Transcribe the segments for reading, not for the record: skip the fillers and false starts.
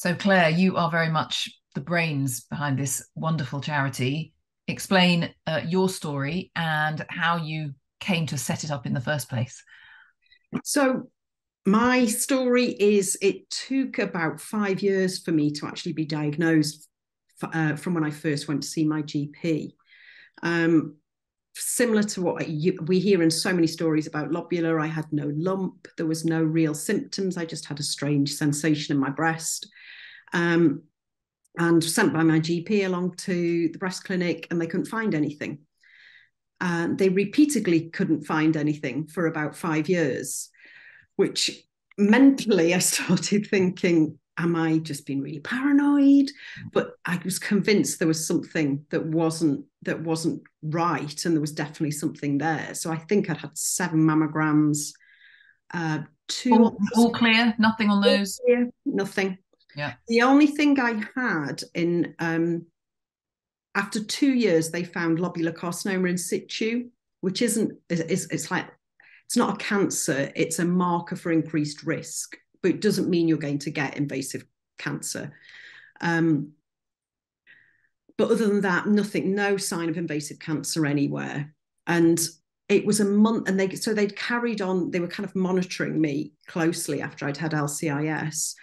So, Claire, you are very much the brains behind this wonderful charity. Explain your story and how you came to set it up in the first place. So my story is it took about 5 years for me to actually be diagnosed from when I first went to see my GP. Um, Similar to what we hear in so many stories about lobular, I had no lump. There was no real symptoms. I just had a strange sensation in my breast. Um, and sent by my GP along to the breast clinic, and they couldn't find anything. And they repeatedly couldn't find anything for about 5 years, which mentally I started thinking, am I just being really paranoid? But I was convinced there was something that wasn't right, and there was definitely something there. So I think I'd had 7 mammograms, two All clear, nothing on those. nothing. Yeah. The only thing I had in after 2 years, they found lobular carcinoma in situ, which isn't it's like it's not a cancer, it's a marker for increased risk, but it doesn't mean you're going to get invasive cancer. But other than that, nothing, no sign of invasive cancer anywhere. And it was a month, and they'd carried on, they were kind of monitoring me closely after I'd had LCIS.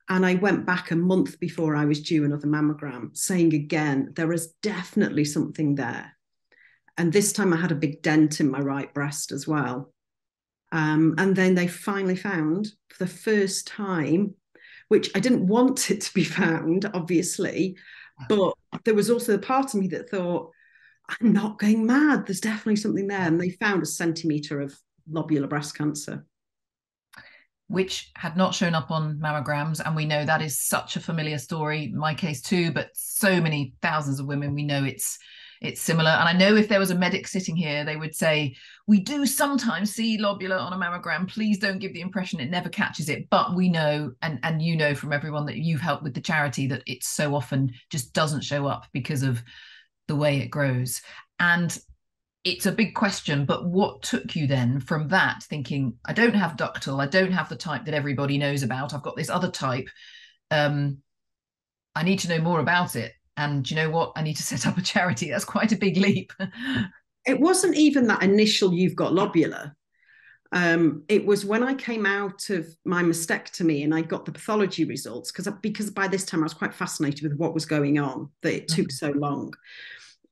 And I went back a month before I was due another mammogram, saying again, there is definitely something there. And this time I had a big dent in my right breast as well. And then they finally found for the first time, which I didn't want it to be found, obviously, but there was also a part of me that thought, I'm not going mad. There's definitely something there. And they found a centimetre of lobular breast cancer. Which had not shown up on mammograms. And we know that is such a familiar story, my case too, but so many thousands of women, we know it's similar. And I know if there was a medic sitting here, they would say, we do sometimes see lobular on a mammogram. Please don't give the impression it never catches it. But we know, and you know from everyone that you've helped with the charity, that it so often just doesn't show up because of the way it grows. And it's a big question, but what took you then from that thinking, I don't have ductal, I don't have the type that everybody knows about, I've got this other type, I need to know more about it. And you know what? I need to set up a charity. That's quite a big leap. It wasn't even that initial you've got lobular. It was when I came out of my mastectomy and I got the pathology results, because by this time I was quite fascinated with what was going on, that it took so long.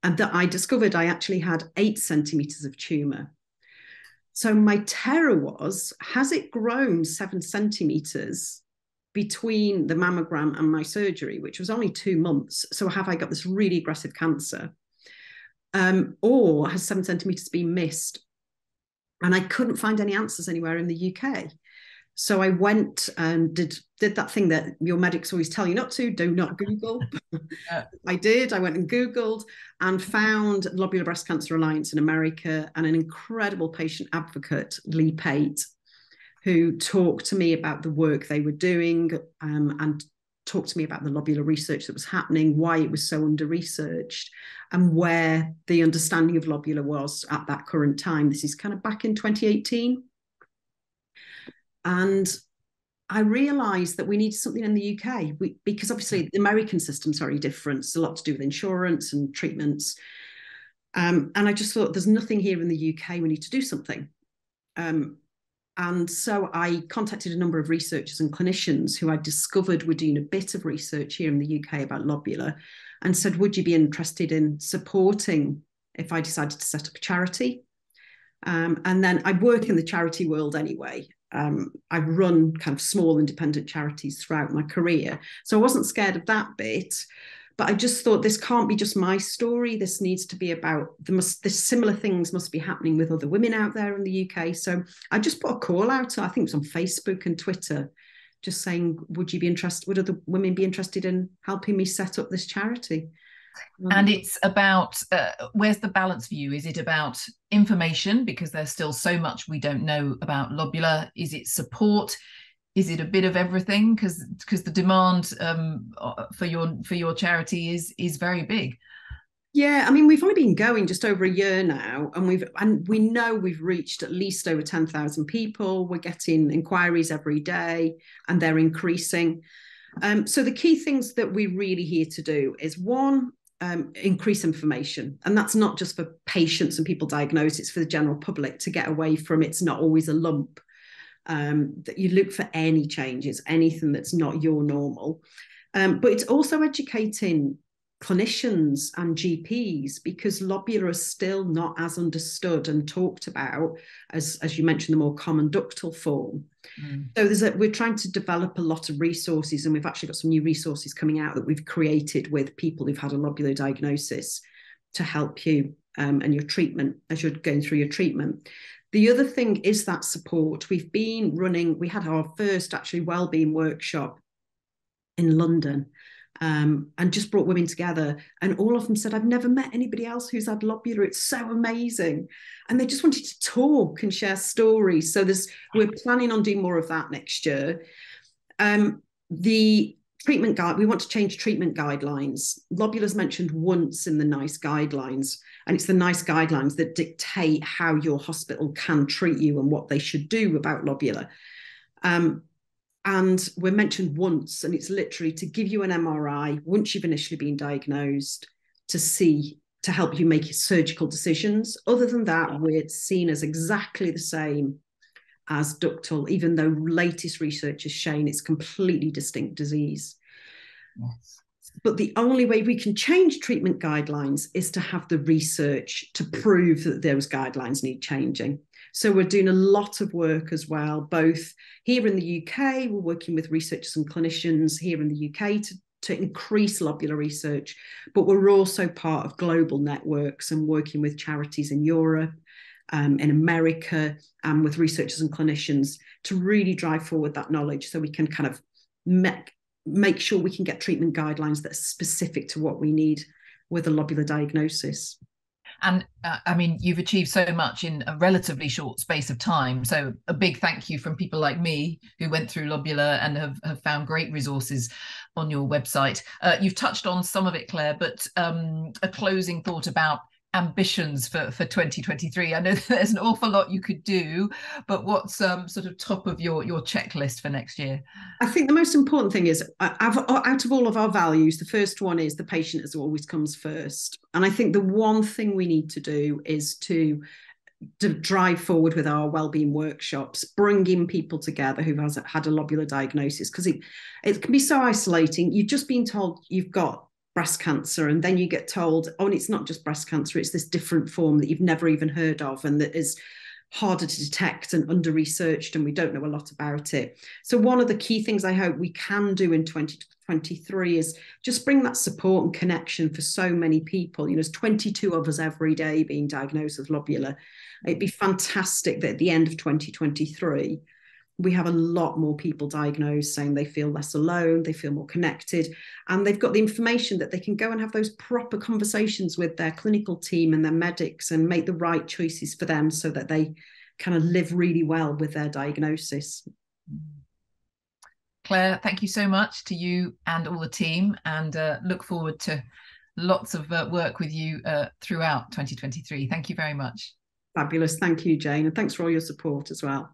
And that I discovered I actually had 8 centimetres of tumour. So my terror was, has it grown 7 centimetres between the mammogram and my surgery, which was only 2 months? So have I got this really aggressive cancer? Or has 7 centimetres been missed? And I couldn't find any answers anywhere in the UK. So I went and did that thing that your medics always tell you not to, do not Google. Yeah. I did. I went and Googled and found Lobular Breast Cancer Alliance in America and an incredible patient advocate, Lee Pate, who talked to me about the work they were doing, and talked to me about the lobular research that was happening, why it was so under-researched, and where the understanding of lobular was at that current time. This is kind of back in 2018. And I realised that we need something in the UK, because obviously the American system's very different. It's a lot to do with insurance and treatments. And I just thought, there's nothing here in the UK, we need to do something. And so I contacted a number of researchers and clinicians who I discovered were doing a bit of research here in the UK about lobular, and said, would you be interested in supporting if I decided to set up a charity? And then I work in the charity world anyway. I've run kind of small independent charities throughout my career. So I wasn't scared of that bit, but I just thought, this can't be just my story. This needs to be about, this similar things must be happening with other women out there in the UK. So I just put a call out, I think it was on Facebook and Twitter, just saying, would other women be interested in helping me set up this charity? And it's about where's the balance for you? Is it about information, because there's still so much we don't know about lobular? Is it support? Is it a bit of everything? Because the demand for your charity is very big. Yeah, I mean, we've only been going just over a year now, and we know we've reached at least over 10,000 people. We're getting inquiries every day, and they're increasing. So the key things that we're really here to do is one, increase information. And that's not just for patients and people diagnosed, it's for the general public to get away from it's not always a lump. That you look for any changes, anything that's not your normal. But it's also educating clinicians and GPs, because lobular is still not as understood and talked about as you mentioned, the more common ductal form. So we're trying to develop a lot of resources, and we've actually got some new resources coming out that we've created with people who've had a lobular diagnosis to help you and your treatment as you're going through your treatment. The other thing is that support. We had our first actually wellbeing workshop in London, and just brought women together, and all of them said, I've never met anybody else who's had lobular, it's so amazing. And they just wanted to talk and share stories. So we're planning on doing more of that next year. The treatment guide, we want to change treatment guidelines. Lobular's mentioned once in the NICE guidelines, and it's the NICE guidelines that dictate how your hospital can treat you and what they should do about lobular. And we're mentioned once, and it's literally to give you an MRI once you've initially been diagnosed to help you make surgical decisions. Other than that, we're seen as exactly the same as ductal, even though latest research has shown it's completely distinct disease. Yes. But the only way we can change treatment guidelines is to have the research to prove that those guidelines need changing. So we're doing a lot of work as well, both here in the UK, we're working with researchers and clinicians here in the UK to increase lobular research, but we're also part of global networks and working with charities in Europe, in America, and with researchers and clinicians to really drive forward that knowledge so we can kind of make sure we can get treatment guidelines that are specific to what we need with a lobular diagnosis. And I mean, you've achieved so much in a relatively short space of time. So a big thank you from people like me who went through Lobular and have found great resources on your website. You've touched on some of it, Claire, but a closing thought about ambitions for 2023. I know there's an awful lot you could do, but what's sort of top of your checklist for next year? I think the most important thing is, out of all of our values, the first one is the patient as always comes first. And I think the one thing we need to do is to drive forward with our wellbeing workshops, bringing people together who has had a lobular diagnosis, because it can be so isolating. You've just been told you've got breast cancer, and then you get told, oh, and it's not just breast cancer, it's this different form that you've never even heard of and that is harder to detect and under-researched, and we don't know a lot about it. So one of the key things I hope we can do in 2023 is just bring that support and connection for so many people. You know, there's 22 of us every day being diagnosed with lobular. It'd be fantastic that at the end of 2023, we have a lot more people diagnosed saying they feel less alone, they feel more connected, and they've got the information that they can go and have those proper conversations with their clinical team and their medics and make the right choices for them so that they kind of live really well with their diagnosis. Claire, thank you so much to you and all the team, and look forward to lots of work with you throughout 2023. Thank you very much. Fabulous. Thank you, Jane. And thanks for all your support as well.